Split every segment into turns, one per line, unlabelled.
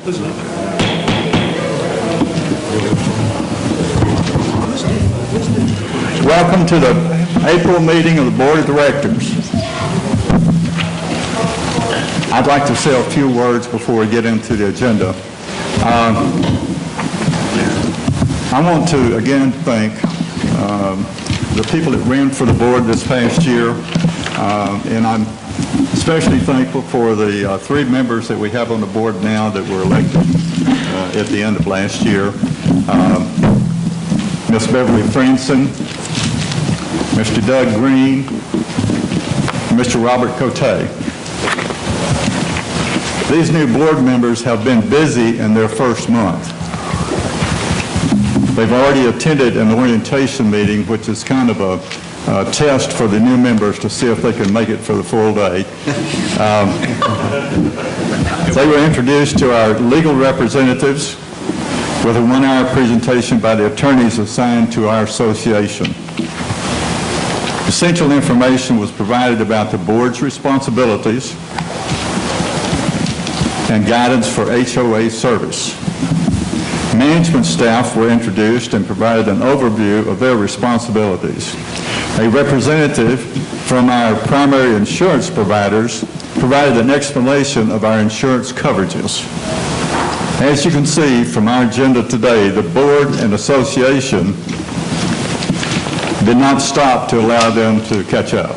Welcome to the April meeting of the Board of Directors. I'd like to say a few words before we get into the agenda. I want to again thank the people that ran for the board this past year, and I'm especially thankful for the 3 members that we have on the board now that were elected at the end of last year. Ms. Beverly Franson, Mr. Doug Green, Mr. Robert Cote. These new board members have been busy in their first month. They've already attended an orientation meeting, which is kind of a test for the new members to see if they can make it for the full day. They were introduced to our legal representatives with a 1-hour presentation by the attorneys assigned to our association. Essential information was provided about the board's responsibilities and guidance for HOA service. Management staff were introduced and provided an overview of their responsibilities. A representative from our primary insurance providers provided an explanation of our insurance coverages. As you can see from our agenda today, the board and association did not stop to allow them to catch up.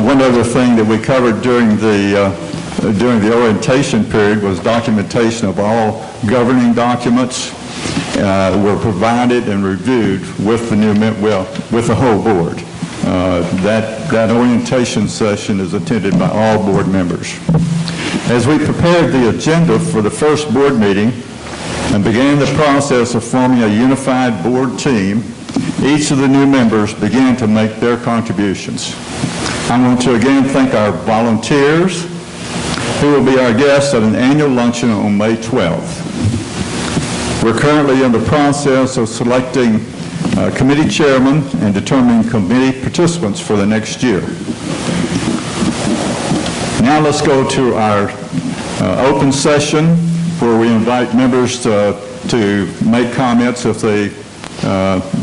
One other thing that we covered during the orientation period was documentation of all governing documents were provided and reviewed with the with the whole board. That orientation session is attended by all board members. As we prepared the agenda for the first board meeting and began the process of forming a unified board team, each of the new members began to make their contributions. I want to again thank our volunteers who will be our guests at an annual luncheon on May 12th. We're currently in the process of selecting committee chairmen and determining committee participants for the next year. Now let's go to our open session where we invite members to make comments if they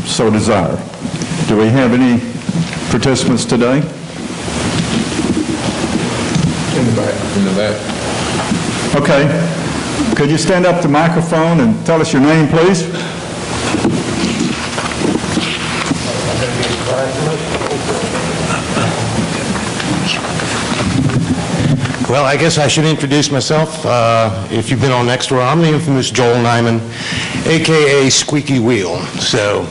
so desire. Do we have any participants today?
In the back.
Okay. Could you stand up to the microphone and tell us your name, please?
Well, I guess I should introduce myself. If you've been on next door, I'm the infamous Joel Nyman, a.k.a. Squeaky Wheel. So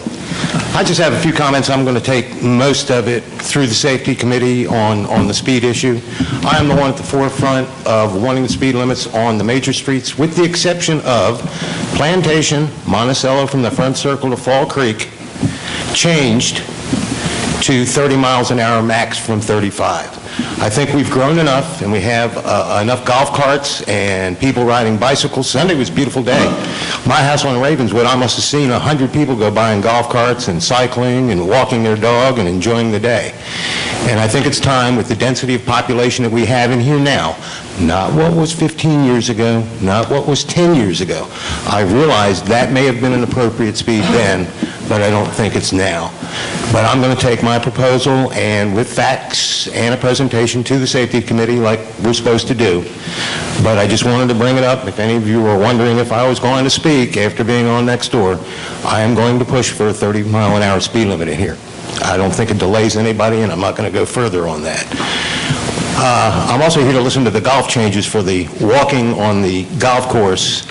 I just have a few comments. I'm going to take most of it through the safety committee on the speed issue. I am the one at the forefront of wanting the speed limits on the major streets, with the exception of Plantation, Monticello from the front circle to Fall Creek, changed to 30 miles an hour max from 35. I think we've grown enough, and we have enough golf carts and people riding bicycles. Sunday was a beautiful day. My house on Ravenswood, I must have seen 100 people go by in golf carts and cycling and walking their dog and enjoying the day. And I think it's time, with the density of population that we have in here now, not what was 15 years ago, not what was 10 years ago. I realize that may have been an appropriate speed then, but I don't think it's now. But I'm going to take my proposal and with facts and a presentation to the safety committee like we're supposed to do. But I just wanted to bring it up. If any of you were wondering if I was going to speak after being on next door, I am going to push for a 30-mile-an-hour speed limit in here. I don't think it delays anybody, and I'm not going to go further on that. I'm also here to listen to the golf changes for the walking on the golf course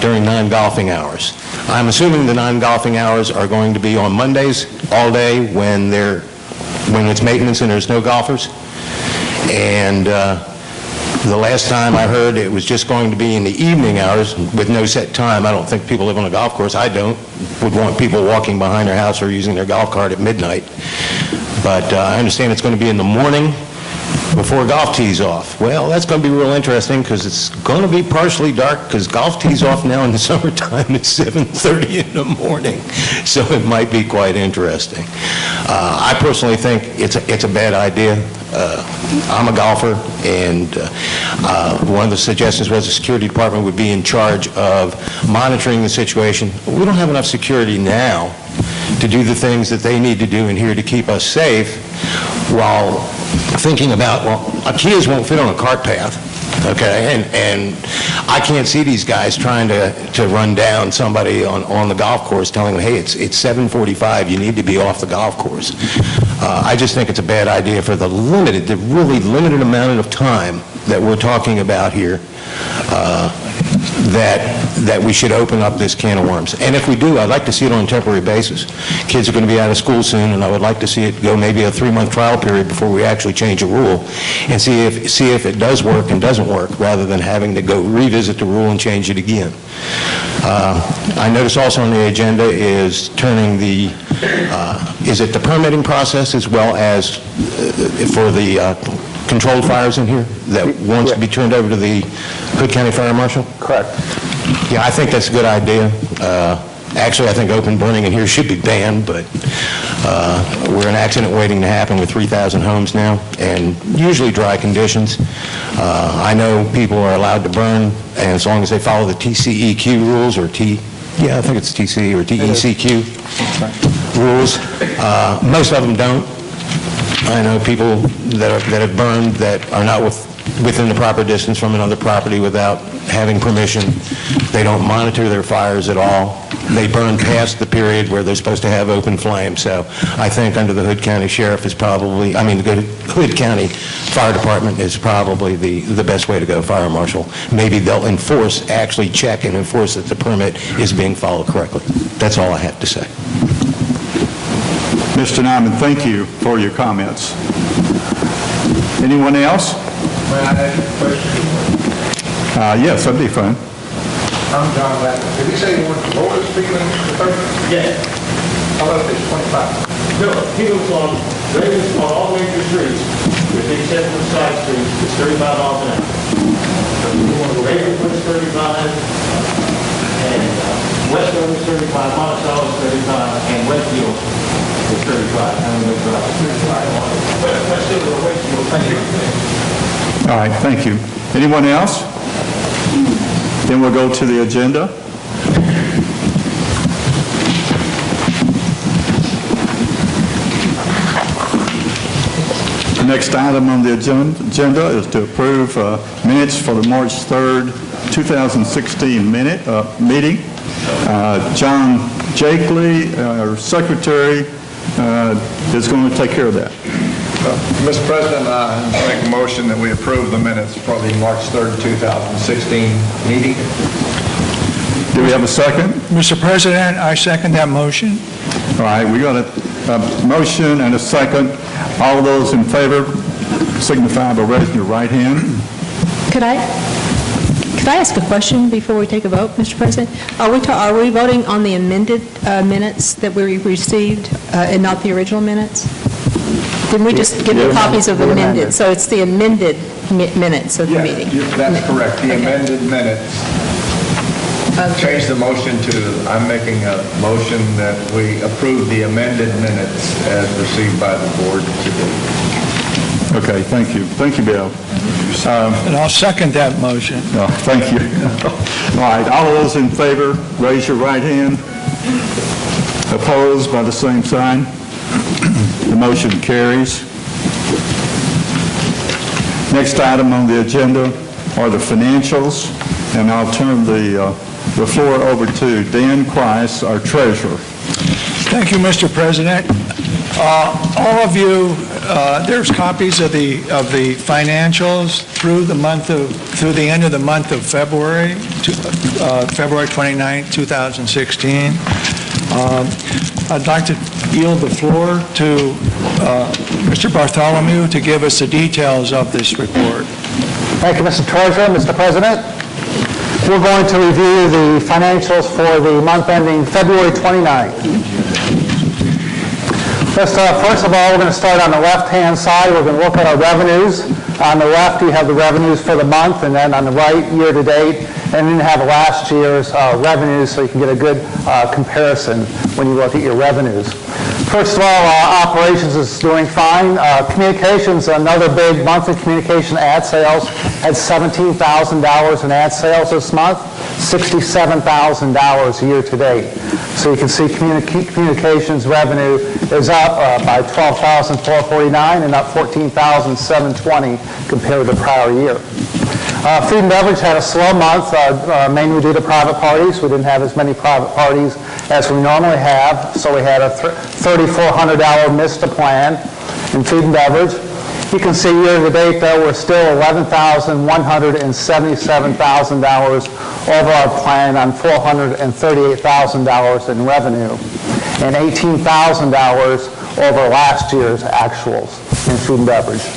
during non-golfing hours. I'm assuming the non-golfing hours are going to be on Mondays all day when it's maintenance and there's no golfers. And the last time I heard, it was just going to be in the evening hours with no set time. I don't think people live on a golf course. I would want people walking behind their house or using their golf cart at midnight. But I understand it's going to be in the morning before golf tees off. Well, that's going to be real interesting because it's going to be partially dark because golf tees off now in the summertime at 7:30 in the morning. So it might be quite interesting. I personally think it's a bad idea. I'm a golfer, and one of the suggestions was the security department would be in charge of monitoring the situation. We don't have enough security now to do the things that they need to do in here to keep us safe while thinking about, well, Kias won't fit on a cart path, okay? And I can't see these guys trying to run down somebody on the golf course telling them, hey, it's 7:45, you need to be off the golf course. I just think it's a bad idea for the really limited amount of time that we're talking about here, that we should open up this can of worms. And if we do, I'd like to see it on a temporary basis. Kids are going to be out of school soon, and I would like to see it go maybe a 3-month trial period before we actually change a rule and see if it does work and doesn't work, rather than having to go revisit the rule and change it again. I notice also on the agenda is turning the permitting process as well as for the controlled fires in here that wants to be turned over to the Hood County Fire Marshal?
Correct.
Yeah, I think that's a good idea. Actually, I think open burning in here should be banned, but we're an accident waiting to happen with 3,000 homes now, and usually dry conditions. I know people are allowed to burn, and as long as they follow the TCEQ rules, or I think it's TC or TECQ rules. Most of them don't. I know people that have burned that are not within the proper distance from another property without having permission. They don't monitor their fires at all. They burn past the period where they're supposed to have open flame. So I think under the Hood County Sheriff is probably, the Hood County Fire Department is probably the best way to go, Fire Marshal. Maybe they'll actually check and enforce that the permit is being followed correctly. That's all I have to say.
Mr. Nyman, thank you for your comments. Anyone else?
May I ask you a question?
Yes, that'd be fine.
I'm John Lappin. Did you say you want to lower the speed limit to 30?
Yeah.
How about if it's 25?
No, he was on all major streets, with the exception of side streets, it's 35 miles an hour. Ravenwood is 35, and Westwood is 35, Monticello is 35, and Westfield is 35. I'm going to drive 35. Westfield or Westfield, thank you.
All right, thank you. Anyone else? Then we'll go to the agenda. The next item on the agenda is to approve minutes for the March 3rd, 2016 meeting. John Jakely, our secretary, is going to take care of that.
Mr. President, I make a motion that we approve the minutes for the March 3rd, 2016 meeting.
Do we have a second?
Mr. President, I second that motion.
All right, we got a motion and a second. All those in favor signify by raising your right hand.
Could I ask a question before we take a vote, Mr. President? Are we voting on the amended minutes that we received and not the original minutes? Didn't we just give the copies of amended? So it's the amended minutes of the meeting?
Yes, that's correct. The amended minutes. Change the motion to, I'm making a motion that we approve the amended minutes as received by the board today.
Okay, thank you. Thank you, Bill.
And I'll second that motion.
No, thank you. All right, all those in favor, raise your right hand. Opposed by the same sign. The motion carries. Next item on the agenda are the financials, and I'll turn the floor over to Dan Price, our treasurer.
Thank you, Mr. President. All of you, there's copies of the financials through the end of the month of February, February 29, 2016. I'd like to yield the floor to Mr. Bartholomew to give us the details of this report.
Thank you, Mr. Treasurer. Mr. President, we're going to review the financials for the month ending February 29th. First of all, we're going to start on the left-hand side. We're going to look at our revenues. On the left, you have the revenues for the month, and then on the right, year-to-date, and then you have last year's revenues, so you can get a good comparison when you look at your revenues. First of all, operations is doing fine. Communications, another big month in communication ad sales, had $17,000 in ad sales this month, $67,000 year-to-date. So you can see communications revenue is up by $12,449 and up $14,720 compared to the prior year. Food and beverage had a slow month, mainly due to private parties. We didn't have as many private parties as we normally have, so we had a $3,400 miss to plan in food and beverage. You can see year-to-date, though, we're still $11,177,000 over our plan on $438,000 in revenue and $18,000 over last year's actuals in food and beverage.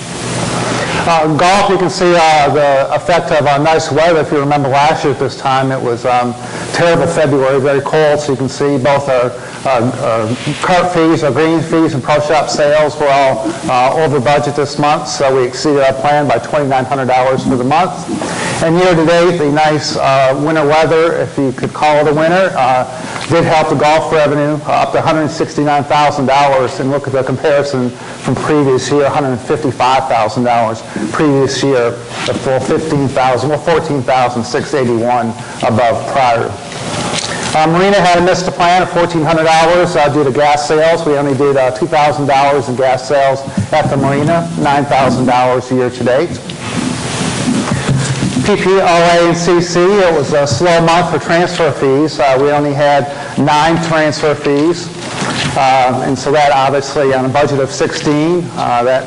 Golf, you can see the effect of nice weather. If you remember last year at this time, it was terrible February, very cold, so you can see both our cart fees, our green fees, and pro shop sales were all over budget this month, so we exceeded our plan by $2,900 for the month. And year-to-date, the nice winter weather, if you could call it a winter, did help the golf revenue up to $169,000, and look at the comparison from previous year, $155,000 previous year, the full $14,681 above prior. Marina had a miss to plan of $1,400 due to gas sales. We only did $2,000 in gas sales at the marina, $9,000 year-to-date. PPOA and CC, it was a slow month for transfer fees. We only had 9 transfer fees. And so that obviously on a budget of 16, that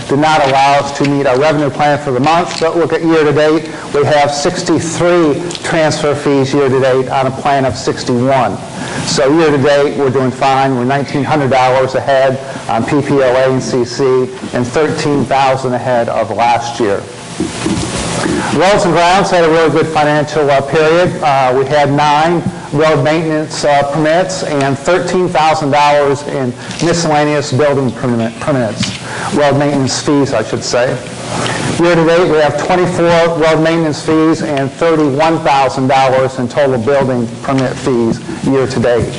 did not allow us to meet our revenue plan for the month. But look at year-to-date, we have 63 transfer fees year-to-date on a plan of 61. So year-to-date, we're doing fine. We're $1,900 ahead on PPOA and CC and $13,000 ahead of last year. Roads and Grounds had a really good financial period. We had 9 road maintenance permits and $13,000 in miscellaneous building permits, road maintenance fees, I should say. Year-to-date, we have 24 road maintenance fees and $31,000 in total building permit fees year-to-date.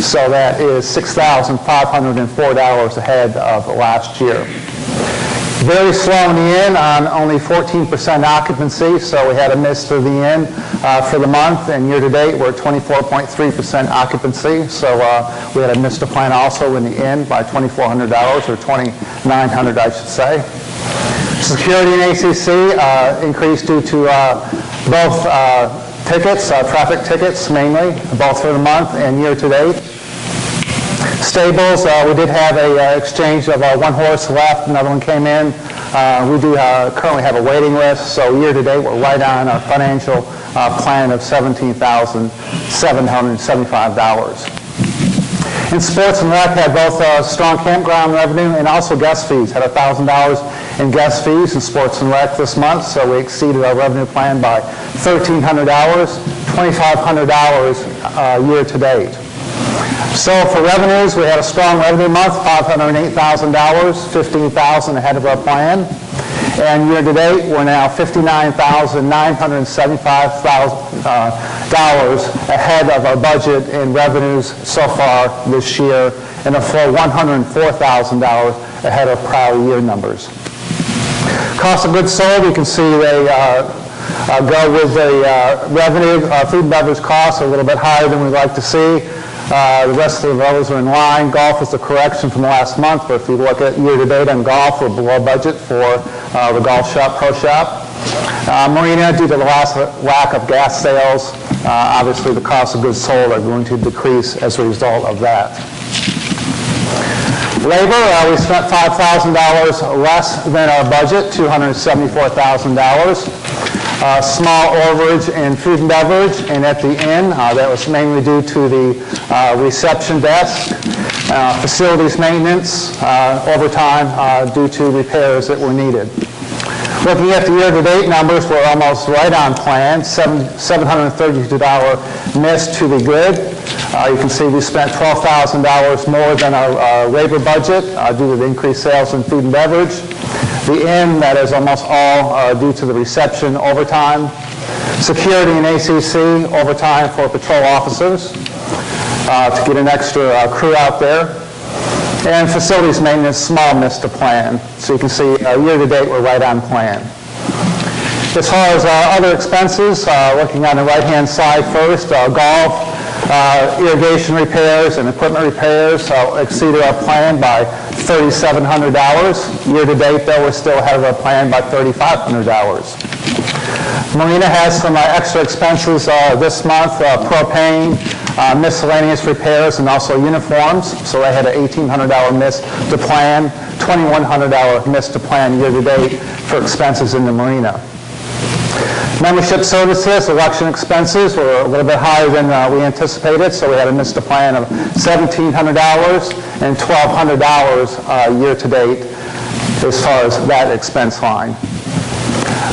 So that is $6,504 ahead of last year. Very slow in the inn on only 14% occupancy, so we had a miss to the inn for the month, and year-to-date we're at 24.3% occupancy, so we had a miss to plan also in the inn by $2,400 or $2,900, I should say. Security and ACC increased due to both tickets, traffic tickets mainly, both for the month and year-to-date. Stables, we did have an exchange of one horse left, another one came in. We do currently have a waiting list, so year-to-date we're right on our financial plan of $17,775. And Sports and Rec had both strong campground revenue and also guest fees. Had $1,000 in guest fees in Sports and Rec this month, so we exceeded our revenue plan by $1,300, $2,500 year-to-date. So for revenues, we had a strong revenue month, $508,000, $15,000 ahead of our plan. And year-to-date, we're now $59,975 ahead of our budget in revenues so far this year, and a full $104,000 ahead of prior year numbers. Cost of goods sold, you can see they go with the revenue. Food and beverage costs are a little bit higher than we'd like to see. The rest of those are in line. Golf is a correction from last month, but if you look at year-to-date on golf, we're below budget for the golf shop, pro shop. Marina, due to the lack of gas sales, obviously the cost of goods sold are going to decrease as a result of that. Labor, we spent $5,000 less than our budget, $274,000. Small overage in food and beverage, and at the inn, that was mainly due to the reception desk, facilities maintenance, overtime due to repairs that were needed. Looking at the year-to-date numbers, we're almost right on plan, $732 miss to be good. You can see we spent $12,000 more than our labor budget due to the increased sales in food and beverage. The inn, that is almost all due to the reception overtime. Security and ACC, overtime for patrol officers to get an extra crew out there. And facilities maintenance, small miss to plan. So you can see year-to-date, we're right on plan. As far as other expenses, looking on the right-hand side first, golf, irrigation repairs and equipment repairs exceeded our plan by $3,700. Year-to-date, though, we're still ahead of our plan by $3,500. Marina has some extra expenses this month, propane, miscellaneous repairs, and also uniforms. So they had an $1,800 miss to plan, $2,100 miss to plan year-to-date for expenses in the marina. Membership services, election expenses were a little bit higher than we anticipated, so we had a miss to plan of $1,700 and $1,200 year-to-date as far as that expense line.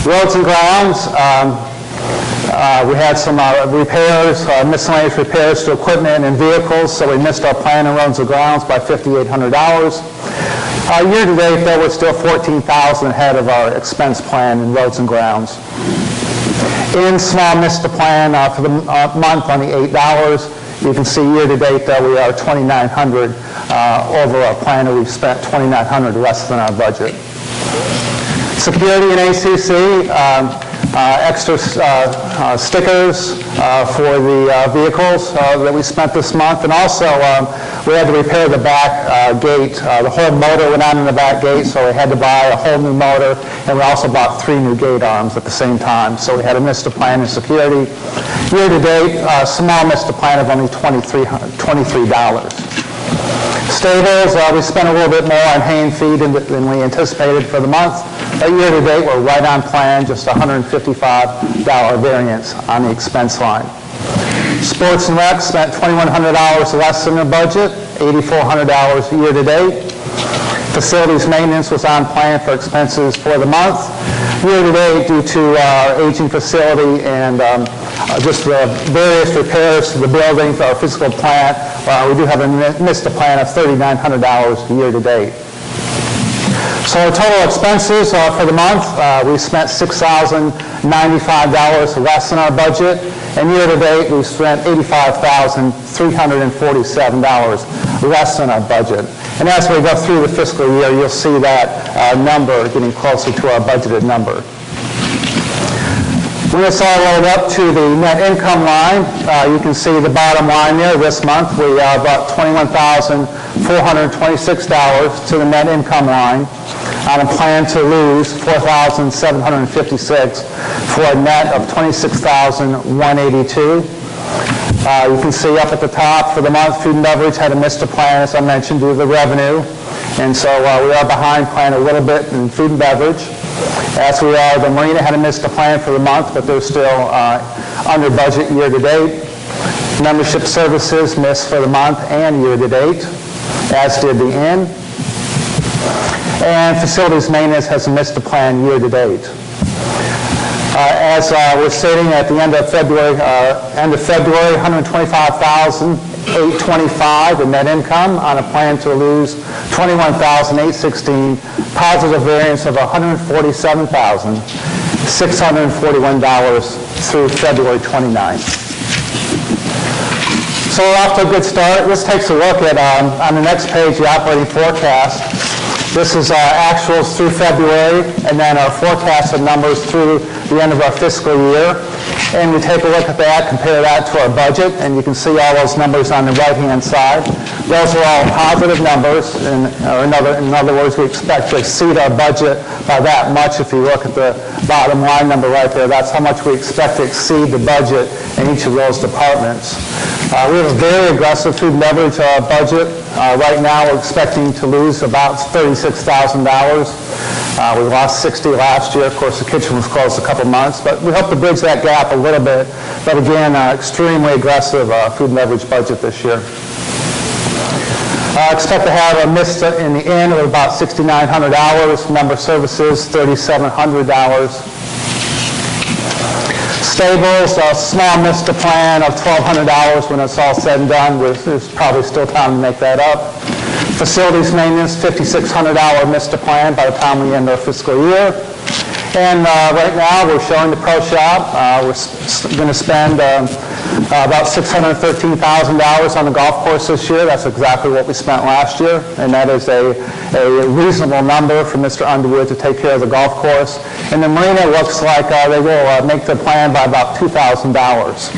Roads and grounds, we had some repairs, miscellaneous repairs to equipment and vehicles, so we missed our plan in roads and grounds by $5,800. Year-to-date, though, we're still $14,000 ahead of our expense plan in roads and grounds. In small miss to plan for the month on the $8, you can see year-to-date that we are $2,900 over our plan, and we've spent $2,900 less than our budget. Security and ACC, extra stickers for the vehicles that we spent this month, and also we had to repair the back gate. The whole motor went out in the back gate, so we had to buy a whole new motor, and we also bought 3 new gate arms at the same time. So we had a miss to plan in security. Year-to-date, small miss to plan of only $23. Stables, we spent a little bit more on hay and feed than we anticipated for the month. But year-to-date, we're right on plan, just $155 variance on the expense line. Sports and rec spent $2,100 less than their budget, $8,400 year-to-date. Facilities maintenance was on plan for expenses for the month. Year-to-date, due to our aging facility and just the various repairs to the building for our physical plant, we do have a missed plan of $3,900 year-to-date. So our total expenses for the month, we spent $6,095 less than our budget, and year-to-date we spent $85,347 less than our budget. And as we go through the fiscal year, you'll see that number getting closer to our budgeted number. When it's all rolled up to the net income line, you can see the bottom line there. This month we brought $21,426 to the net income line on a plan to lose $4,756 for a net of $26,182. You can see up at the top for the month, food and beverage had a miss to plan, as I mentioned, due to the revenue. And so we are behind plan a little bit in food and beverage. As we are, the marina had a miss to plan for the month, but they're still under budget year-to-date. Membership services missed for the month and year-to-date, as did the inn. And facilities maintenance has a miss to plan year-to-date. As we're stating at the end of February, $125,825 in net income on a plan to lose $21,816, positive variance of $147,641 through February 29th. So we're off to a good start. This takes a look at, on the next page, the operating forecast. This is our actuals through February, and then our forecasted numbers through the end of our fiscal year. And we take a look at that, compare that to our budget, and you can see all those numbers on the right-hand side. Those are all positive numbers, in other words, we expect to exceed our budget by that much. If you look at the bottom line number right there, that's how much we expect to exceed the budget in each of those departments. We have a very aggressive food and beverage budget. Right now, we're expecting to lose about $36,000. We lost $60,000 last year. Of course, the kitchen was closed a couple months, but we hope to bridge that gap a little bit. But again, extremely aggressive food and beverage budget this year. I expect to have a miss in the inn of about $6,900, member services $3,700. Stables, a small miss to plan of $1,200 when it's all said and done. There's probably still time to make that up. Facilities maintenance, $5,600 missed a plan by the time we end our fiscal year. And right now, we're showing the pro shop. We're going to spend about $613,000 on the golf course this year. That's exactly what we spent last year, and that is a reasonable number for Mr. Underwood to take care of the golf course. And the marina looks like they will make the plan by about $2,000.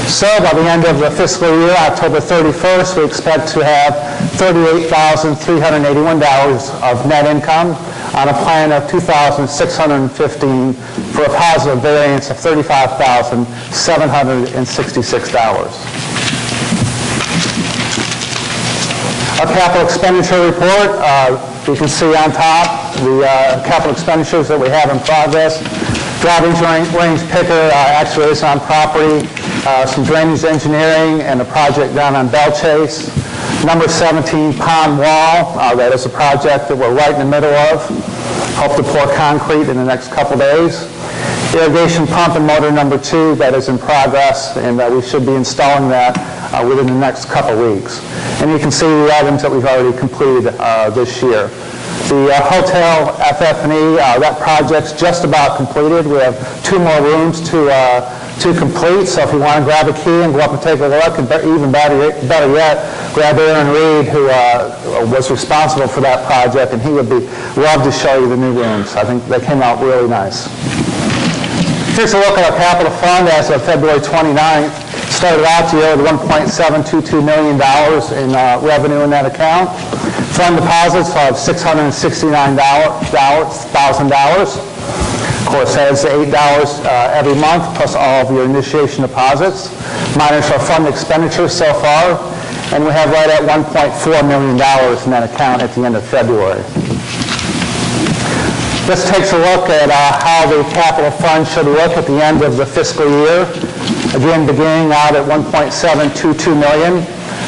So by the end of the fiscal year, October 31st, we expect to have $38,381 of net income on a plan of $2,615 for a positive variance of $35,766. Our capital expenditure report, you can see on top the capital expenditures that we have in progress. Driving range picker actually is on property, some drainage engineering, and a project down on Bell Chase. Number 17, pond wall, that is a project that we're right in the middle of. Hope to pour concrete in the next couple days. Irrigation pump and motor number 2, that is in progress, and we should be installing that within the next couple weeks. And you can see the items that we've already completed this year. The hotel FF&E, that project's just about completed. We have 2 more rooms to complete, so if you want to grab a key and go up and take a look, and even better yet, grab Aaron Reed, who was responsible for that project, and he would love to show you the new rooms. I think they came out really nice. Here's a look at our capital fund as of February 29th. Started out the year with $1.722 million in revenue in that account. Fund deposits of $669,000. Of course, that's $8 every month, plus all of your initiation deposits, minus our fund expenditures so far, and we have right at $1.4 million in that account at the end of February. This takes a look at how the capital fund should look at the end of the fiscal year. Again, beginning out at $1.722 million.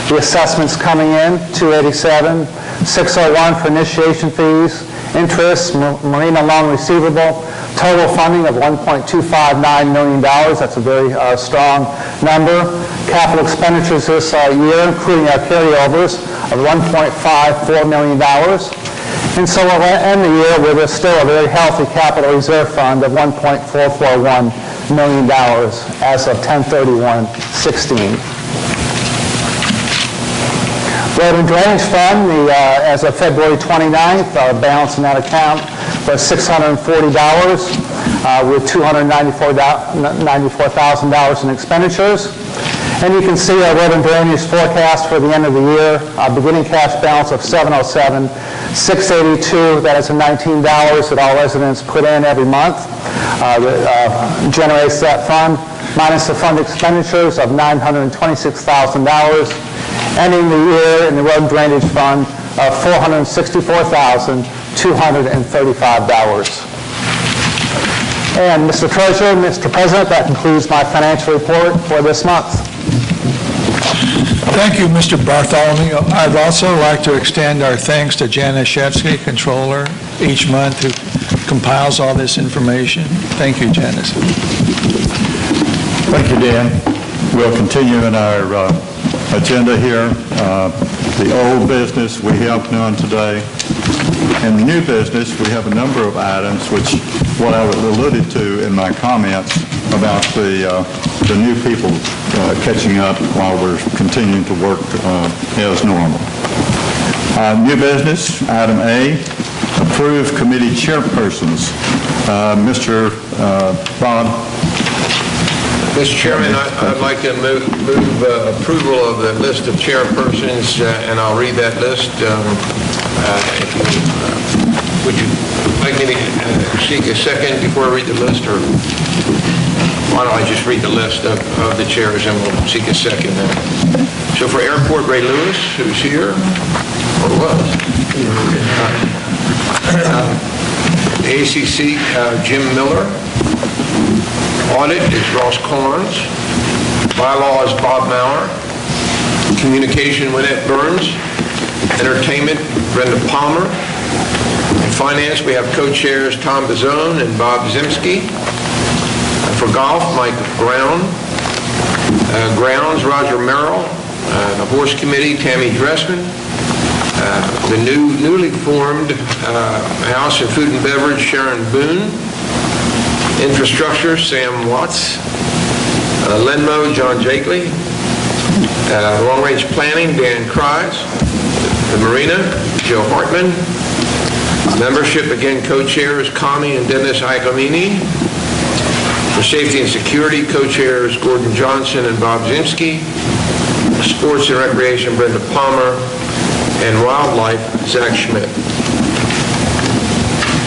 The assessments coming in, $287, $601 for initiation fees, interest, marina loan receivable, total funding of $1.259 million. That's a very strong number. Capital expenditures this year, including our carryovers, of $1.54 million. And so we'll end the year with still a very healthy capital reserve fund of $1.441 million as of 10/31/16. Road and Drainage Fund, as of February 29th, our balance in that account was $640 with $294,000 in expenditures. And you can see our road and drainage forecast for the end of the year, beginning cash balance of $707, $682, that is the $19 that all residents put in every month, generates that fund, minus the fund expenditures of $926,000, ending the year in the road and drainage fund of $464,235. And Mr. Treasurer, Mr. President, that concludes my financial report for this month.
Thank you, Mr. Bartholomew. I'd also like to extend our thanks to Janice Shevsky, Controller, each month who compiles all this information. Thank you, Janice.
Thank you, Dan. We'll continue in our agenda here. The old business we have none today. In the new business, we have a number of items, which what I alluded to in my comments about the new people catching up while we're continuing to work as normal. New business, item A, approve committee chairpersons. Mr. Bob.
Mr. Chairman, I'd like to move approval of the list of chairpersons, and I'll read that list. Would you like me to seek a second before I read the list, or why don't I just read the list of the chairs and we'll seek a second then? So for Airport, Ray Lewis, who's here, or was. The ACC, Jim Miller. Audit is Ross Carnes. Bylaw is Bob Maurer. Communication, Winnette Burns. Entertainment, Brenda Palmer. In finance, we have co-chairs Tom Bazone and Bob Zimski. For golf, Mike Brown. Grounds, Roger Merrill. The horse committee, Tammy Dressman.
The newly formed House and Food and Beverage, Sharon Boone. Infrastructure, Sam Watts. Lenmo, John Jakely. Long Range Planning, Dan Kreis. The Marina, Joe Hartman. Membership, again, co-chairs, Kami and Dennis Iacomini. For Safety and Security, co-chairs, Gordon Johnson and Bob Zimsky. Sports and Recreation, Brenda Palmer. And Wildlife, Zach Schmidt.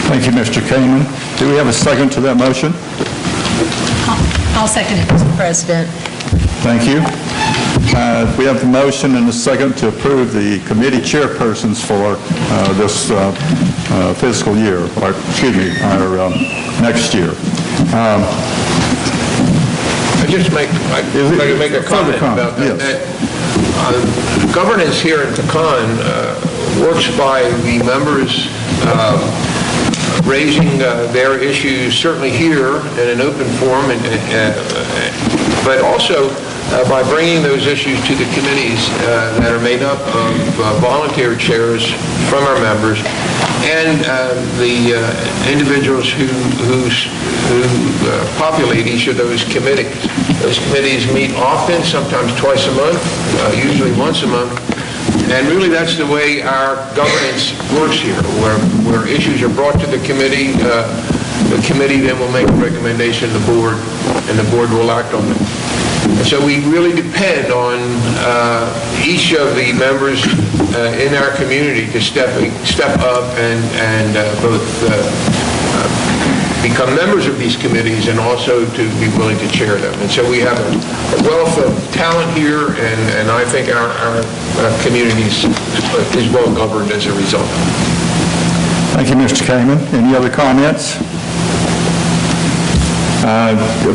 Thank you, Mr. Kamen. Do we have a second to that motion?
I'll second it, Mr. President.
Thank you. We have the motion and the second to approve the committee chairpersons for this fiscal year, or excuse me, our next year.
I just make a comment about that.
Yes.
Governance here in Pecan works by the members raising their issues, certainly here in an open forum, but also by bringing those issues to the committees that are made up of volunteer chairs from our members and the individuals who populate each of those committees. Those committees meet often, sometimes twice a month, usually once a month. And really, that's the way our governance works here, where issues are brought to the committee then will make a recommendation to the board, and the board will act on it. And so we really depend on each of the members in our community to step up and both become members of these committees and also to be willing to chair them. And so we have a wealth of talent here, and I think our community is well governed as a result.
Thank you, Mr. Kamen. Any other comments?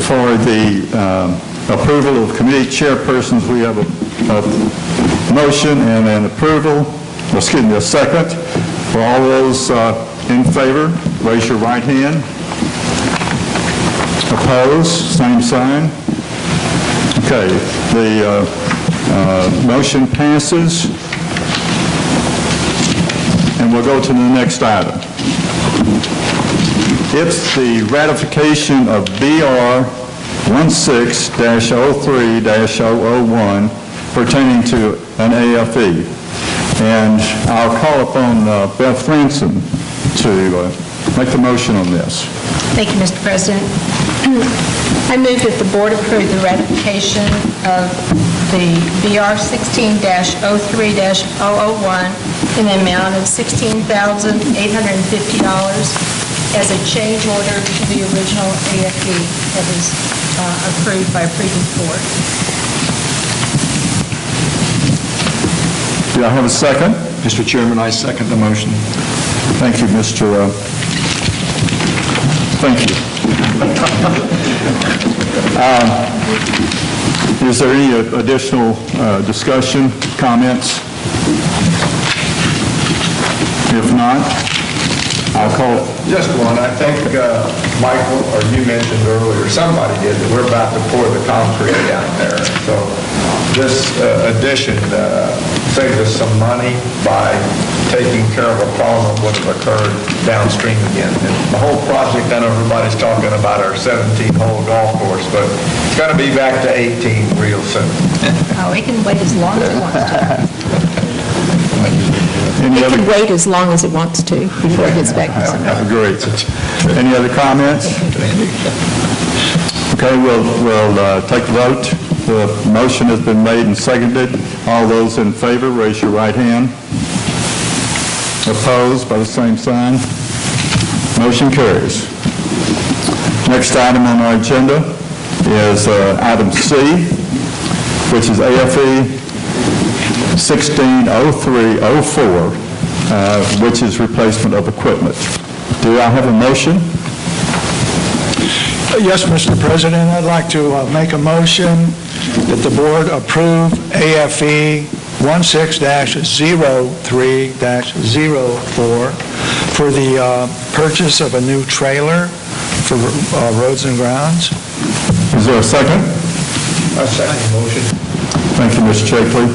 For the approval of committee chairpersons, we have a motion and an approval, excuse me, a second. For all those in favor, raise your right hand. Opposed, same sign. Okay, the motion passes. And we'll go to the next item. It's the ratification of BR 16-03-001 pertaining to an AFE. And I'll call upon Beth Franson to make the motion on this.
Thank you, Mr. President. I move that the board approve the ratification of the BR 16-03-001 in the amount of $16,850 as a change order to the original AFE that was approved by a previous board.
Do I have a second?
Mr. Chairman, I second the motion.
Thank you, Mr. Thank you. Is there any additional discussion, comments? If not, I'll call.
Just one. I think Michael, or you mentioned earlier, somebody did, that we're about to pour the concrete down there. So this addition saves us some money by taking care of a problem that would have occurred downstream again. And the whole project, I know everybody's talking about our 17-hole golf course, but it's going to be back to 18 real soon.
Oh, it can wait as long as it wants to.
It
can wait as long as it wants to before it gets back to some.
Great. Any other comments? Okay, we'll take the vote. The motion has been made and seconded. All those in favor, raise your right hand. Opposed by the same sign. Motion carries. Next item on our agenda is item C, which is AFE 160304, which is replacement of equipment. Do I have a motion?
Yes, Mr. President, I'd like to make a motion that the board approve AFE 16-03-04 for the purchase of a new trailer for roads and grounds.
Is there a second?
I second the motion.
Thank you, Mr. Shakely.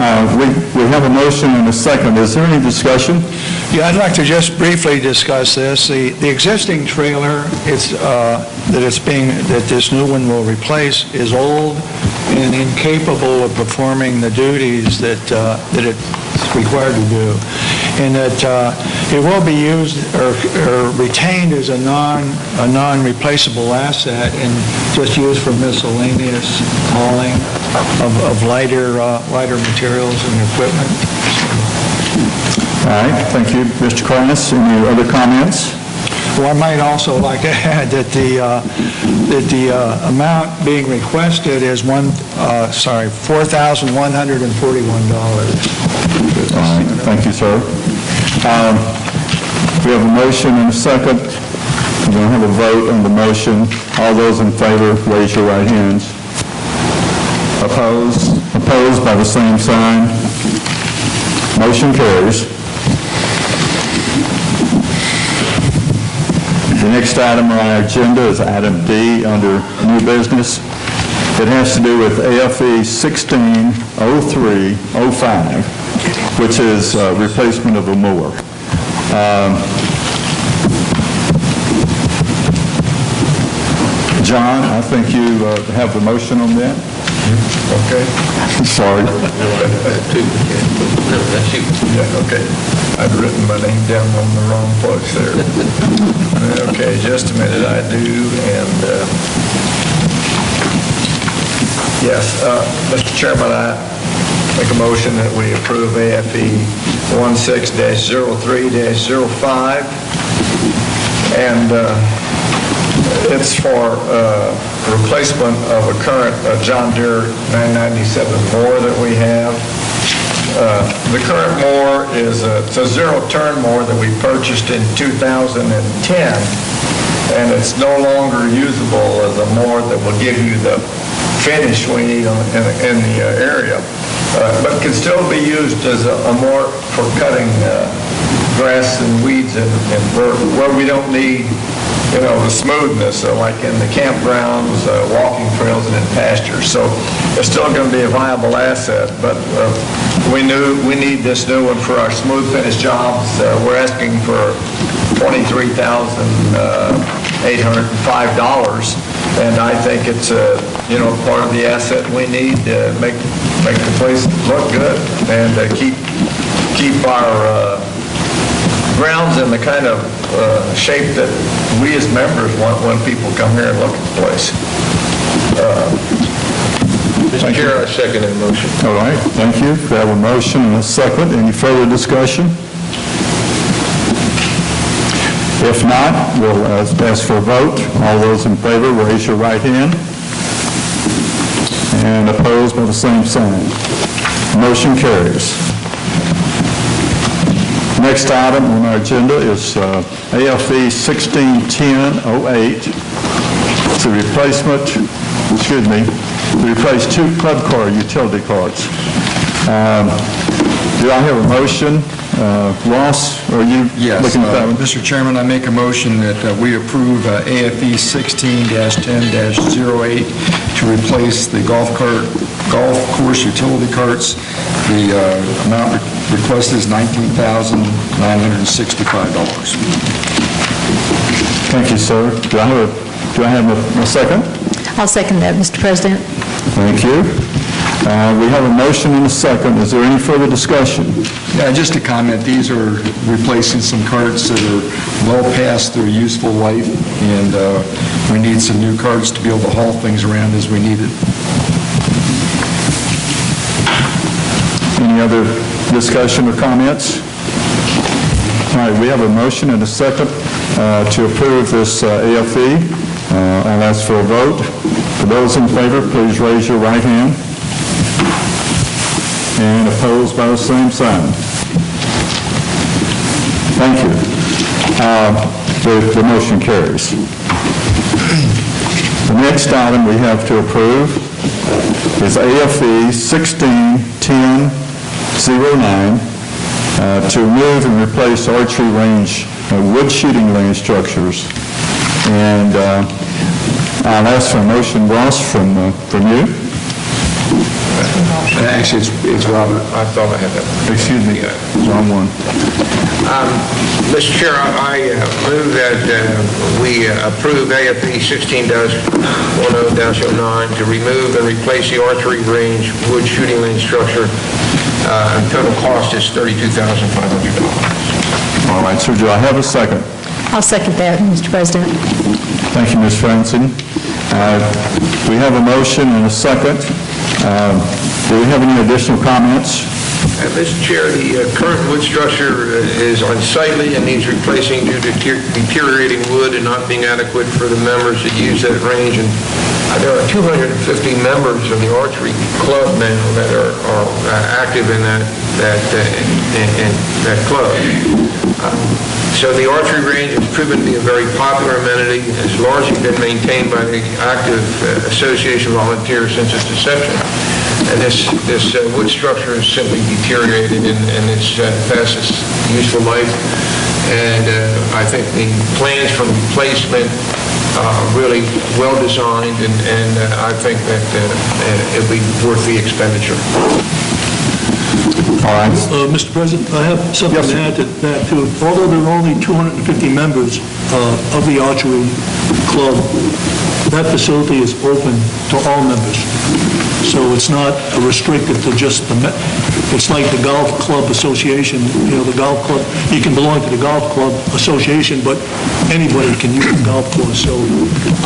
We have a motion and a second. Is there any discussion?
Yeah, I'd like to just briefly discuss this. The existing trailer, that this new one will replace is old and incapable of performing the duties that it's required to do, and that it will be used or retained as a non-replaceable asset and just used for miscellaneous hauling of lighter materials and equipment.
All right, thank you. Mr. Kraus, any other comments?
Well, I might also like to add that the amount being requested is $4,141.
All right, thank you, sir. We have a motion and a second. We're going to have a vote on the motion. All those in favor, raise your right hands. Opposed? Opposed by the same sign. Motion carries. The next item on our agenda is item D under new business. It has to do with AFE 160305, which is replacement of a mower. John, I think you have the motion on that.
Okay.
Sorry.
Yeah, okay. I've written my name down on the wrong place there. Okay, just a minute, I do, and, yes, Mr. Chairman, I make a motion that we approve AFE 16-03-05, and it's for replacement of a current John Deere 997 mower that we have. The current mower is it's a zero-turn mower that we purchased in 2010, and it's no longer usable as a mower that will give you the finish we need in the area, but can still be used as a mower for cutting grass and weeds and where we don't need the smoothness, like in the campgrounds, walking trails, and in pastures. So it's still going to be a viable asset, but we need this new one for our smooth finish jobs. We're asking for $23,805, and I think it's part of the asset we need to make the place look good and keep our grounds in the kind of shape that we as members want when people come here and look at the place.
Mr. Chair, I second that motion.
All right, thank you. We have a motion and a second. Any further discussion? If not, we'll ask for a vote. All those in favor, raise your right hand. And opposed by the same sign. Motion carries. Next item on our agenda is AFE 161008. It's a replacement, to replace 2 club car utility carts. Do I have a motion? Ross, are you looking at that one?
Mr. Chairman, I make a motion that we approve AFE 16-10-08 to replace the golf course utility carts. The amount requested is $19,965.
Thank you, sir. Do I have a second?
I'll second that, Mr. President.
Thank you. We have a motion and a second. Is there any further discussion?
Yeah, just a comment. These are replacing some carts that are well past their useful life, and we need some new carts to be able to haul things around as we need it.
Any other discussion or comments? All right, we have a motion and a second to approve this AFE. I'll ask for a vote. For those in favor, please raise your right hand. And opposed by the same sign. Thank you. The motion carries. The next item we have to approve is AFE 161009 to remove and replace archery range, wood shooting range structures. And I'll ask for a motion, Ross, from you.
Actually, it's Robert.
I thought I had that.
Excuse me, wrong one.
Mr. Chair, I move that we approve AFE 16-10-09 to remove and replace the archery range wood shooting range structure. And total cost is $32,500.
All right, so do I have a second?
I'll second that, Mr. President.
Thank you, Ms. Franson. We have a motion and a second. Do we have any additional comments?
Mr. Chair, the current wood structure is unsightly and needs replacing due to deteriorating wood and not being adequate for the members that use that range. And there are 250 members of the archery club now that are active in that club. So the archery range has proven to be a very popular amenity. It's largely been maintained by the active association volunteers since its inception. And this wood structure is simply deteriorated and it's past its useful life. And I think the plans for replacement are really well designed, and I think that it'll be worth the expenditure.
All right.
Mr. President, I have something to add to that, too. Although there are only 250 members of the archery club, that facility is open to all members. So it's not restricted to just it's like the golf club association, the golf club, you can belong to the golf club association, but anybody can use the golf course. So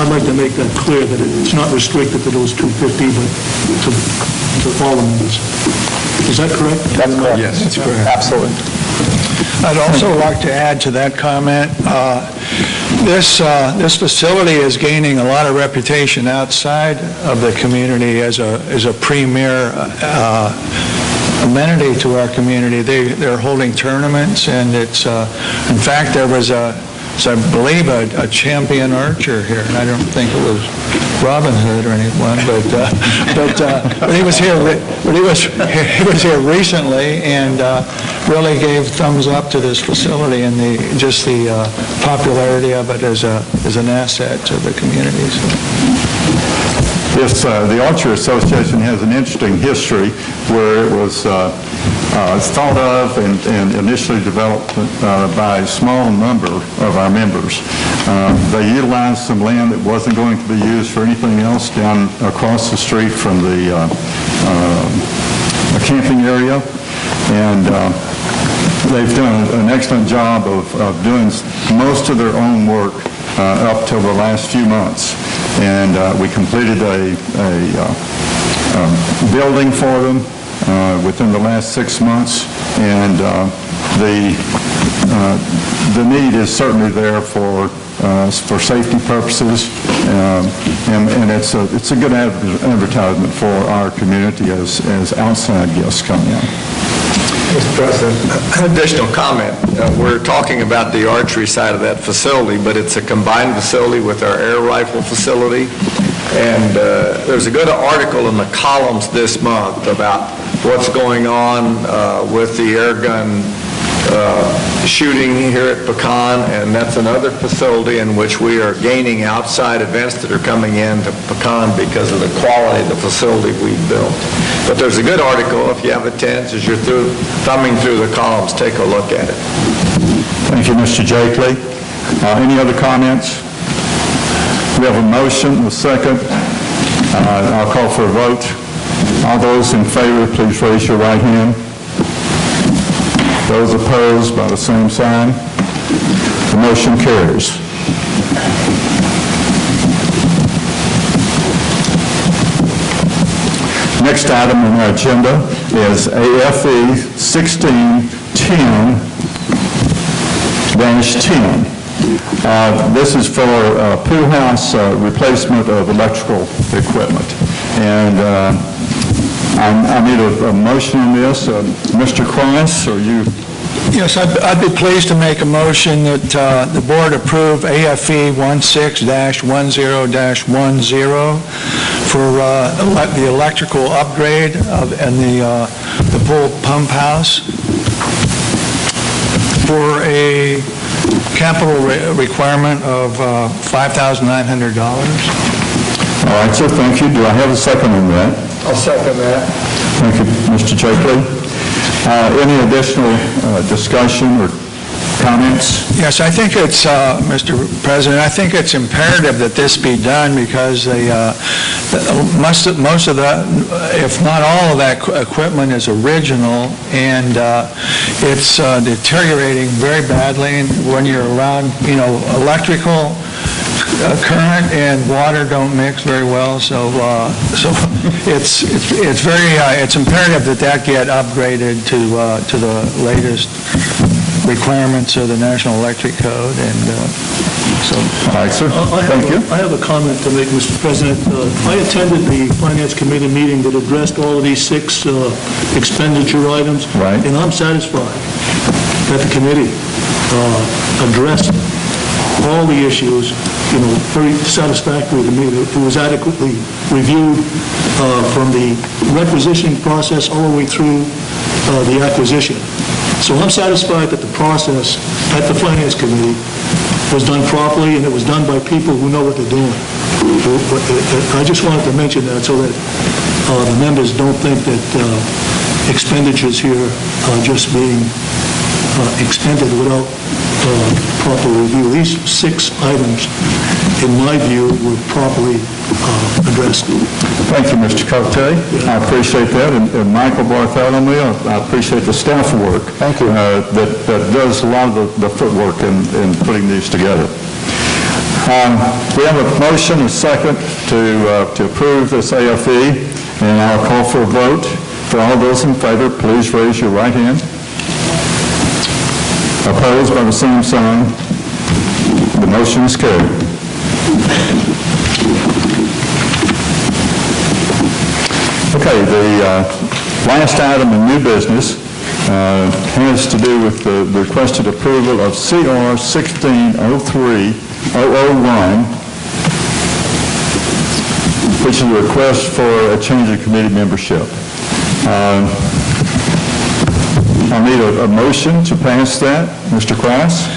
I'd like to make that clear, that it's not restricted to those 250, but to all the members. Is that correct?
That's correct.
Yes.
That's correct.
Absolutely.
I'd also like to add to that comment, this facility is gaining a lot of reputation outside of the community as a premier amenity to our community. They're holding tournaments, and it's in fact there was I believe a champion archer here, and I don't think it was Robin Hood or anyone, but he was here. But he was here recently, and really gave thumbs up to this facility and the popularity of it as an asset to the community. So.
Yes, the Archery Association has an interesting history where it was thought of and initially developed by a small number of our members. They utilized some land that wasn't going to be used for anything else down across the street from the camping area, and they've done an excellent job of doing most of their own work up till the last few months. And we completed a building for them within the last 6 months, and the need is certainly there for safety purposes, and it's a good advertisement for our community as outside guests come in.
Mr. President, an additional comment. We're talking about the archery side of that facility, but it's a combined facility with our air rifle facility. And there's a good article in the columns this month about what's going on with the air gun shooting here at Pecan, and that's another facility in which we are gaining outside events that are coming in to Pecan because of the quality of the facility we've built. But there's a good article, if you have a chance, as you're thumbing through the columns, take a look at it.
Thank you, Mr. Jakely. Any other comments? We have a motion, a second. I'll call for a vote. All those in favor, please raise your right hand. Those opposed, by the same sign. The motion carries. Next item on our agenda is AFE 1610-10. This is for pool house replacement of electrical equipment. And I need a motion on this. Mr. Kreis, are you?
Yes, I'd be pleased to make a motion that the board approve AFE 16-10-10 for the electrical upgrade and the pool pump house for a capital requirement of $5,900.
All right, sir, thank you. Do I have a second on that?
I'll second that.
Thank you, Mr. Chakley. Any additional discussion or comments?
Yes, I think it's, Mr. President, I think it's imperative that this be done because most of that, if not all of that equipment is original, and it's deteriorating very badly. And when you're around, electrical current and water don't mix very well, so it's imperative that get upgraded to the latest requirements of the National Electric Code, and so.
All right, sir. Thank you.
I have a comment to make, Mr. President. I attended the Finance Committee meeting that addressed all of these 6 expenditure items.
Right.
And I'm satisfied that the committee addressed all the issues, very satisfactory to me. It was adequately reviewed from the requisitioning process all the way through the acquisition. So I'm satisfied that the process at the Finance Committee was done properly, and it was done by people who know what they're doing. I just wanted to mention that so that the members don't think that expenditures here are just being expended without proper review. These 6 items, in my view, were properly addressed.
Thank you, Mr. Cote. I appreciate that. And Michael Bartholomew, I appreciate the staff work.
Thank you.
That does a lot of the footwork in putting these together. We have a motion, a second, to approve this AFE, and I'll call for a vote. For all those in favor, please raise your right hand. Opposed by the same sign. The motion is carried. Okay, the last item in new business has to do with the requested approval of CR 1603-001, which is a request for a change of committee membership. I'll need a motion to pass that. Mr. Kraus?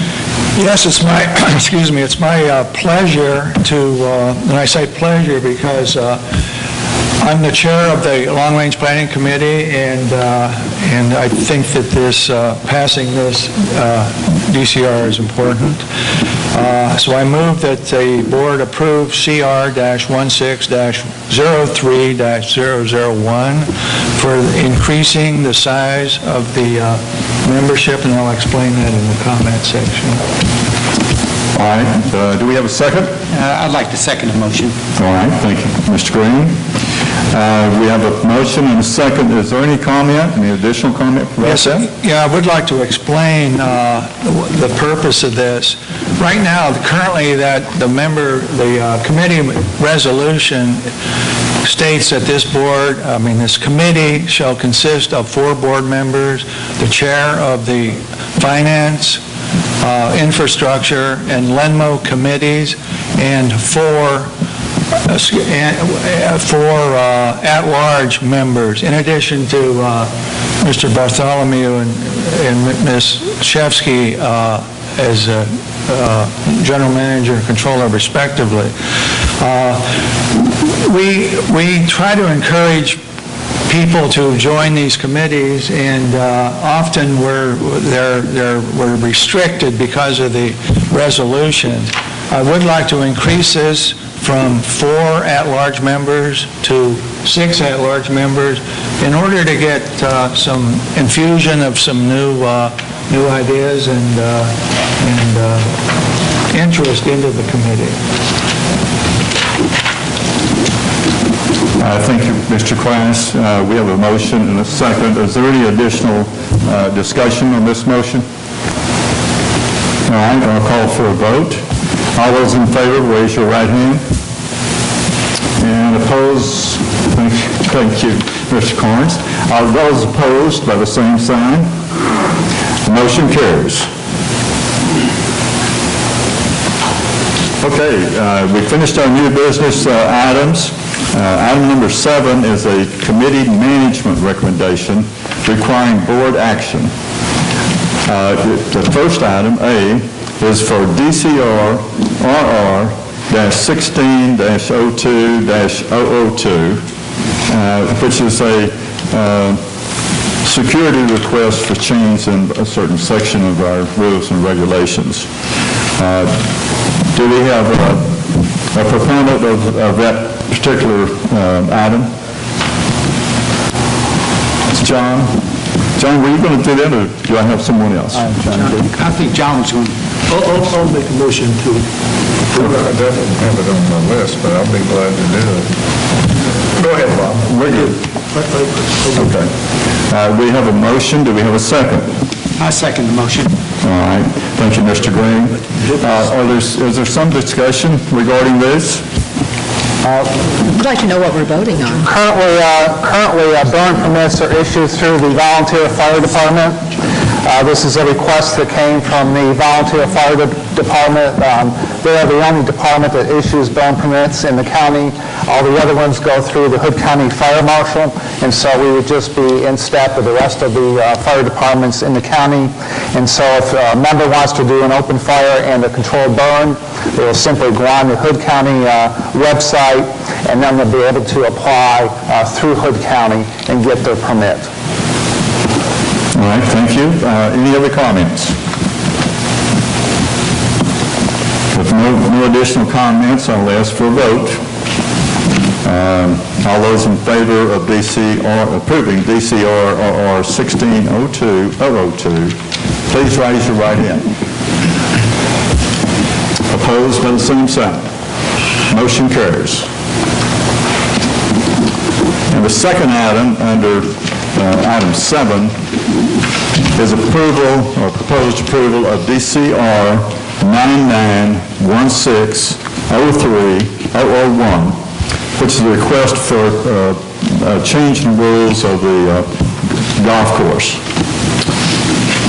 Yes, it's my, excuse me, it's my pleasure to, and I say pleasure because I'm the chair of the Long Range Planning Committee, and I think that passing this DCR is important. So I move that the board approve CR-16-03-001 for increasing the size of the membership, and I'll explain that in the comment section.
All right. Do we have a second?
I'd like to second the motion.
All right. Thank you, Mr. Green. We have a motion and a second. Is there any comment, any additional comment?
Yes, sir. Yeah, I would like to explain the purpose of this. Right now, currently, the committee resolution states that this committee shall consist of 4 board members, the chair of the finance, infrastructure, and LENMO committees, and 4 at-large members, in addition to Mr. Bartholomew and Ms. Shevsky as general manager and controller, respectively. We try to encourage people to join these committees, and often we're restricted because of the resolution. I would like to increase this from 4 at-large members to 6 at-large members in order to get some infusion of some new ideas and interest into the committee.
Thank you, Mr. Kraus. We have a motion and a second. Is there any additional discussion on this motion? All right, I'll call for a vote. All those in favor, raise your right hand. And opposed, thank you, Mr. Carnes. All those opposed by the same sign. The motion carries. Okay, we finished our new business items. Item number 7 is a committee management recommendation requiring board action. The first item, A, is for DCR RR-16-02-002, which is a security requests for change in a certain section of our rules and regulations. Do we have a proponent of that particular item? It's John. John, were you going to do that, or do I have someone else?
I think John was going to...
I'll make a motion to...
I definitely have it on my list, but I'll be glad to do it. Go ahead, Bob.
We're good. Okay. We have a motion. Do we have a second?
I second the motion.
All right. Thank you, Mr. Green. Is there some discussion regarding this?
I'd like to know what we're voting on.
Currently, burn permits are issued through the Volunteer Fire Department. This is a request that came from the Volunteer Fire Department. They are the only department that issues burn permits in the county. All the other ones go through the Hood County Fire Marshal, and so we would just be in step with the rest of the fire departments in the county. And so if a member wants to do an open fire and a controlled burn, they will simply go on the Hood County website, and then they'll be able to apply through Hood County and get their permit.
All right, thank you. Any other comments? If no additional comments, I'll ask for a vote. All those in favor of approving DCR 1602, please raise your right hand. Opposed, by the same sign. Motion carries. And the second item under item 7 is approval or proposed approval of DCR 991603-001, which is a request for change in rules of the golf course.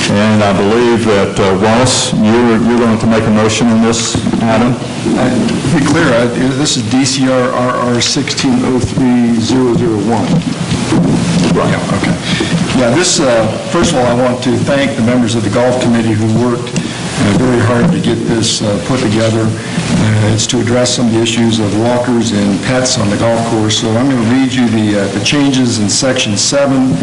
And I believe that, Ross, you're going to make a motion on this item?
To be clear, this is DCR RR 1603001. Right. Yeah, okay. Yeah, this, first of all, I want to thank the members of the golf committee who worked very hard to get this put together. It's to address some of the issues of walkers and pets on the golf course. So I'm going to read you the changes in Section 7.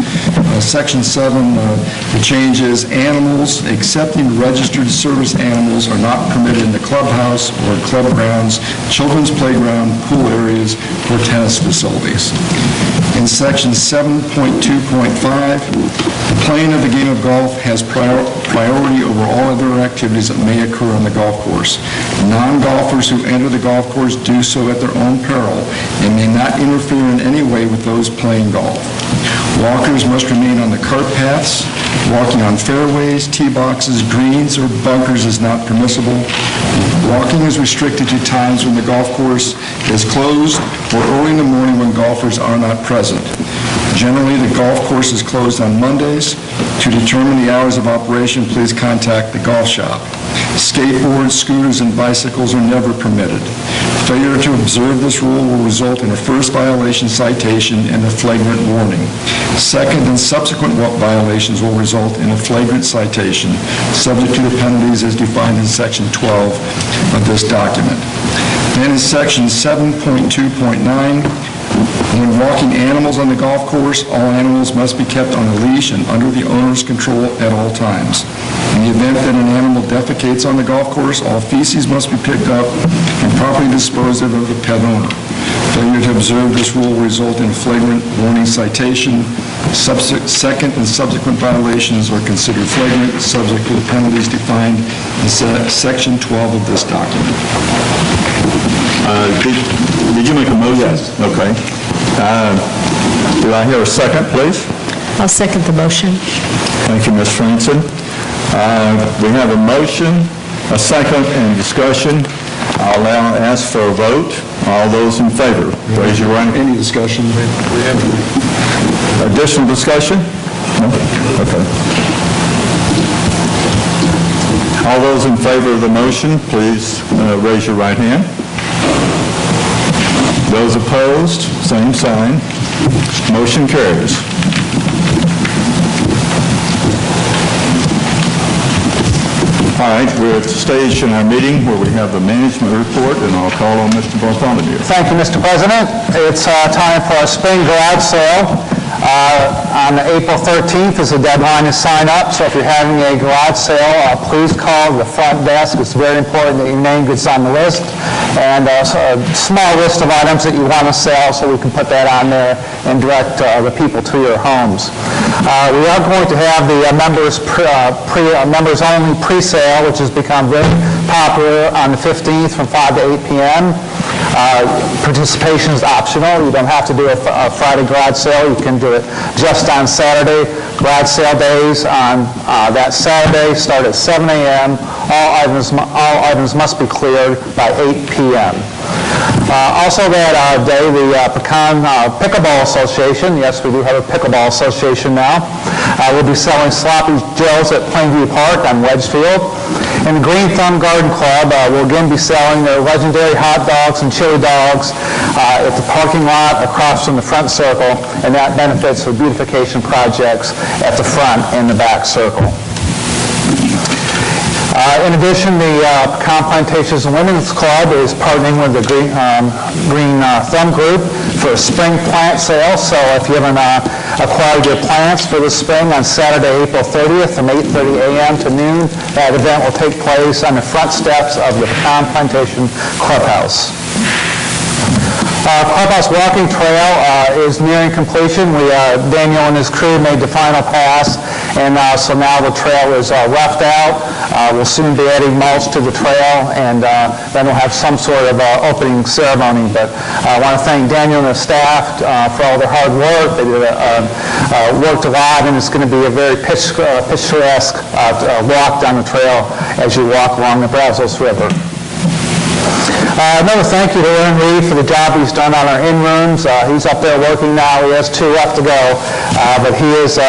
Section 7, the change is animals accepting registered service animals are not permitted in the clubhouse or club grounds, children's playground, pool areas, or tennis facilities. In Section 7.2.5, the playing of the game of golf has priority over all other activities that may occur on the golf course. Non-golfers who enter the golf course do so at their own peril and may not interfere in any way with those playing golf. Walkers must remain on the cart paths. Walking on fairways, tee boxes, greens, or bunkers is not permissible. Walking is restricted to times when the golf course is closed or early in the morning when golfers are not present. Generally, the golf course is closed on Mondays. To determine the hours of operation, please contact the golf shop. Skateboards, scooters, and bicycles are never permitted. Failure to observe this rule will result in a first violation citation and a flagrant warning. Second and subsequent violations will result in a flagrant citation, subject to the penalties as defined in Section 12 of this document. Then in Section 7.2.9, when walking animals on the golf course, all animals must be kept on a leash and under the owner's control at all times. In the event that an animal defecates on the golf course, all feces must be picked up and properly disposed of the pet owner. Failure to observe this rule will result in a flagrant warning citation. Second and subsequent violations are considered flagrant, subject to the penalties defined in Section 12 of this document.
Did you make a motion? Yes. Okay. Do I hear a second, please?
I'll second the motion.
Thank you, Ms. Franson. We have a motion, a second, and discussion. I'll now ask for a vote. All those in favor, raise your right hand.
Any discussion?
Additional discussion? No? Okay. All those in favor of the motion, please raise your right hand. Those opposed, same sign. Motion carries. All right, we're at the stage in our meeting where we have the management report, and I'll call on Mr. Bartholomew.
Thank you, Mr. President. It's time for our spring garage sale. On April 13th is the deadline to sign up, so if you're having a garage sale, please call the front desk. It's very important that your name gets on the list, and a small list of items that you want to sell so we can put that on there and direct the people to your homes. We are going to have the members-only pre-sale, which has become very popular, on the 15th from 5 to 8 p.m. Participation is optional. You don't have to do a Friday garage sale. You can do it just on Saturday. Garage sale days on that Saturday start at 7 a.m. All items must be cleared by 8 p.m. Also that day, the Pecan Pickleball Association, yes, we do have a pickleball association now, will be selling sloppy joes at Plainview Park on Wedgefield. And the Green Thumb Garden Club will again be selling their legendary hot dogs and chili dogs at the parking lot across from the front circle, and that benefits the beautification projects at the front and the back circle. In addition, the Pecan Plantations Women's Club is partnering with the Green Thumb Group for a spring plant sale. So if you haven't acquired your plants for the spring, on Saturday, April 30th from 8:30 a.m. to noon, that event will take place on the front steps of the Pecan Plantation Clubhouse. Clubhouse walking trail is nearing completion. Daniel and his crew made the final pass, and so now the trail is roughed out. We'll soon be adding mulch to the trail, and then we'll have some sort of opening ceremony. But I want to thank Daniel and the staff for all their hard work. They worked a lot, and it's going to be a very picturesque walk down the trail as you walk along the Brazos River. Another thank you to Aaron Reed for the job he's done on our in-rooms. He's up there working now. He has 2 left to go, but he has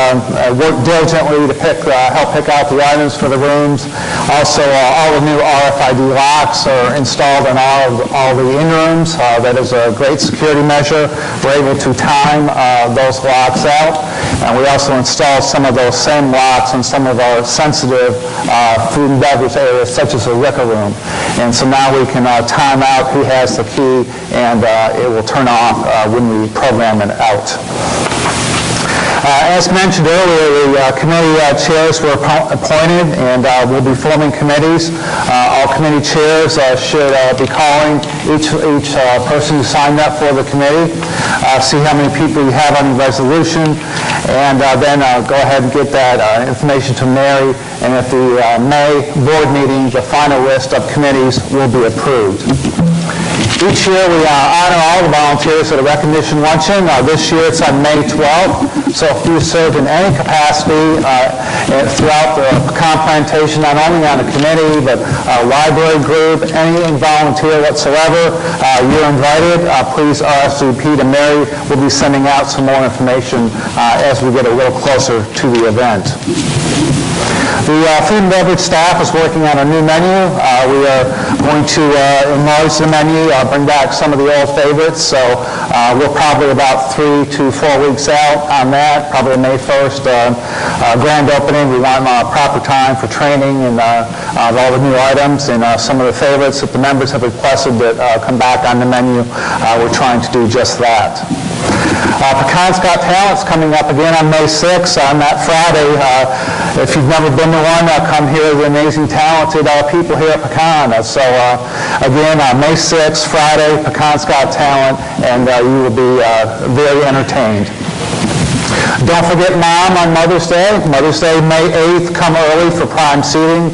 worked diligently to help pick out the items for the rooms. Also, all the new RFID locks are installed in all the in-rooms. That is a great security measure. We're able to time those locks out. And we also installed some of those same locks in some of our sensitive food and beverage areas, such as the liquor room. And so now we can time out who has the key, and it will turn off when we program it out. As mentioned earlier, the committee chairs were appointed, and we'll be forming committees. All committee chairs should be calling each person who signed up for the committee, see how many people you have on the resolution, and then go ahead and get that information to Mary, and at the May board meeting, the final list of committees will be approved. Each year we honor all the volunteers at a recognition luncheon. This year it's on May 12th, so if you served in any capacity throughout the Pecan Plantation, not only on a committee, but a library group, any volunteer whatsoever, you're invited. Please RSVP to Mary. We'll be sending out some more information as we get a little closer to the event. The food and beverage staff is working on a new menu. We are going to enlarge the menu, bring back some of the old favorites. So we're probably about 3 to 4 weeks out on that, probably May 1st grand opening. We want proper time for training and all the new items and some of the favorites that the members have requested that come back on the menu. We're trying to do just that. Pecan's Got Talent's coming up again on May 6th, on that Friday. If you've never been to one, come hear the amazing talented people here at Pecan. So again, May 6th, Friday, Pecan's Got Talent, and you will be very entertained. Don't forget Mom on Mother's Day. Mother's Day, May 8th, come early for prime seating.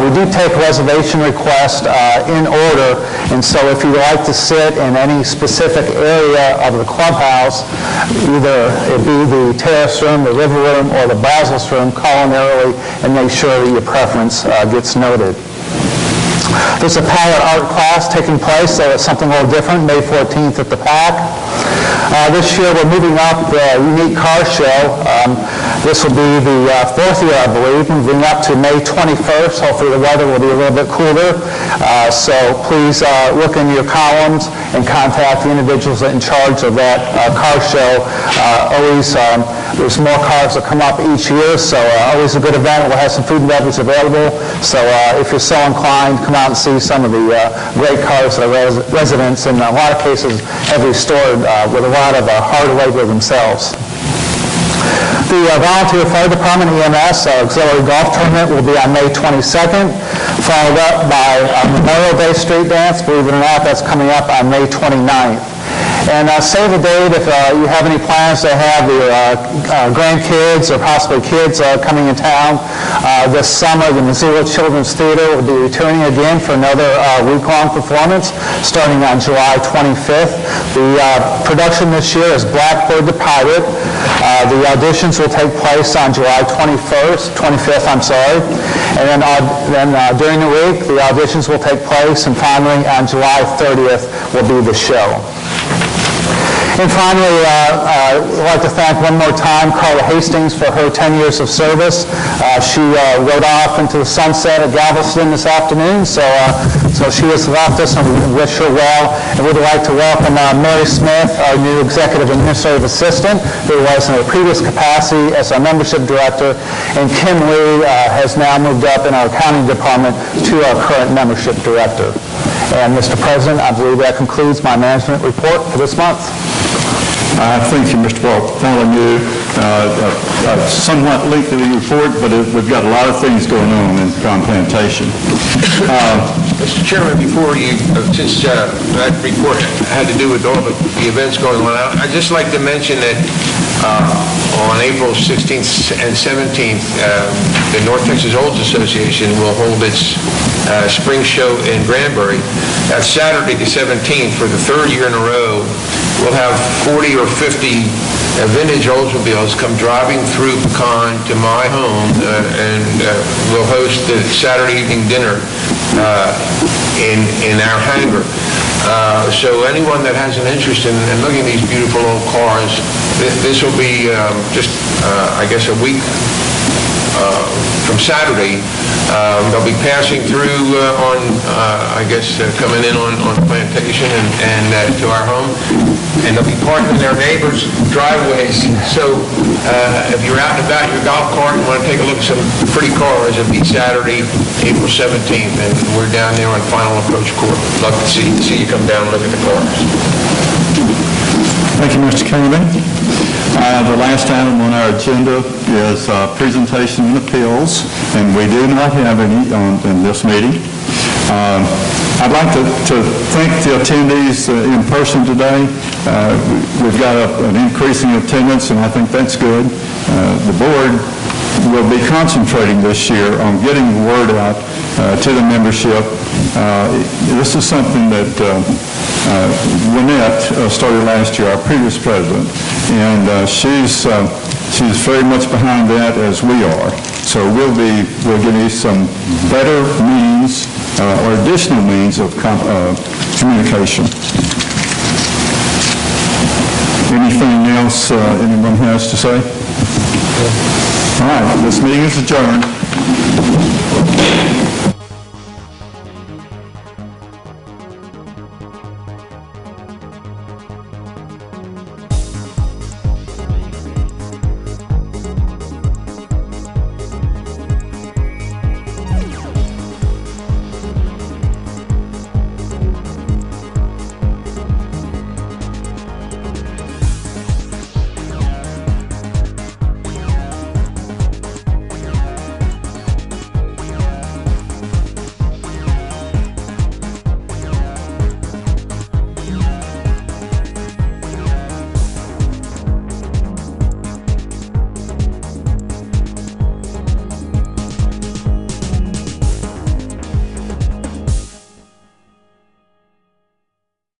We do take reservation requests in order, and so if you'd like to sit in any specific area of the clubhouse, either it be the terrace room, the river room, or the Brazos room, call in early and make sure that your preference gets noted. There's a palette art class taking place, so it's something a little different, May 14th at the PAC. This year we're moving up the Unique Car Show. This will be the 4th year, I believe, moving up to May 21st. Hopefully the weather will be a little bit cooler. So please look in your columns and contact the individuals in charge of that car show. There's more cars that come up each year, so always a good event. We'll have some food and beverage available. So if you're so inclined, come out and see some of the great cars that our residents, in a lot of cases, have restored with a lot of hard labor themselves. The Volunteer Fire Department EMS Auxiliary Golf Tournament will be on May 22nd, followed up by Memorial Day Street Dance. Believe it or not, that's coming up on May 29th. And save the date if you have any plans to have your grandkids or possibly kids coming in town. This summer, the Missoula Children's Theater will be returning again for another week-long performance starting on July 25th. The production this year is Blackbird the Pirate. The auditions will take place on July 25th, and then during the week, the auditions will take place, and finally, on July 30th will be the show. And finally, I'd like to thank one more time Carla Hastings for her 10 years of service. She rode off into the sunset at Galveston this afternoon, so she has left us, and we wish her well. And we'd like to welcome Mary Smith, our new Executive Administrative Assistant, who was in a previous capacity as our Membership Director, and Kim Lee has now moved up in our Accounting Department to our current Membership Director. And Mr. President, I believe that concludes my management report for this month.
Thank you, Mr. Bartholomew. A somewhat lengthy report, but we've got a lot of things going on in Crown Plantation.
Mr. Chairman, before you, since that report had to do with all the events going on, I'd just like to mention that on April 16th and 17th, the North Texas Olds Association will hold its spring show in Granbury. That's Saturday the 17th for the third year in a row. We'll have 40 or 50 vintage Oldsmobiles come driving through Pecan to my home, and we'll host the Saturday evening dinner in our hangar. So anyone that has an interest in looking at these beautiful old cars, this will be just, I guess, a week from Saturday. They'll be passing through on, I guess, coming in on Plantation and to our home, and they'll be parking in their neighbors' driveways. So if you're out and about in your golf cart and want to take a look at some pretty cars, it'll be Saturday, April 17th, and we're down there on Final Approach Court. Love to see you come down and look at the cars.
Thank you, Mr. Chaney. The last item on our agenda is presentation and appeals, and we do not have any in this meeting. I'd like to thank the attendees in person today. We've got an increasing attendance, and I think that's good. The board will be concentrating this year on getting the word out to the membership. This is something that Lynette started last year, our previous president, and she's very much behind that, as we are. So we'll give you some better means or additional means of communication. Anything else anyone has to say? All right, this meeting is adjourned.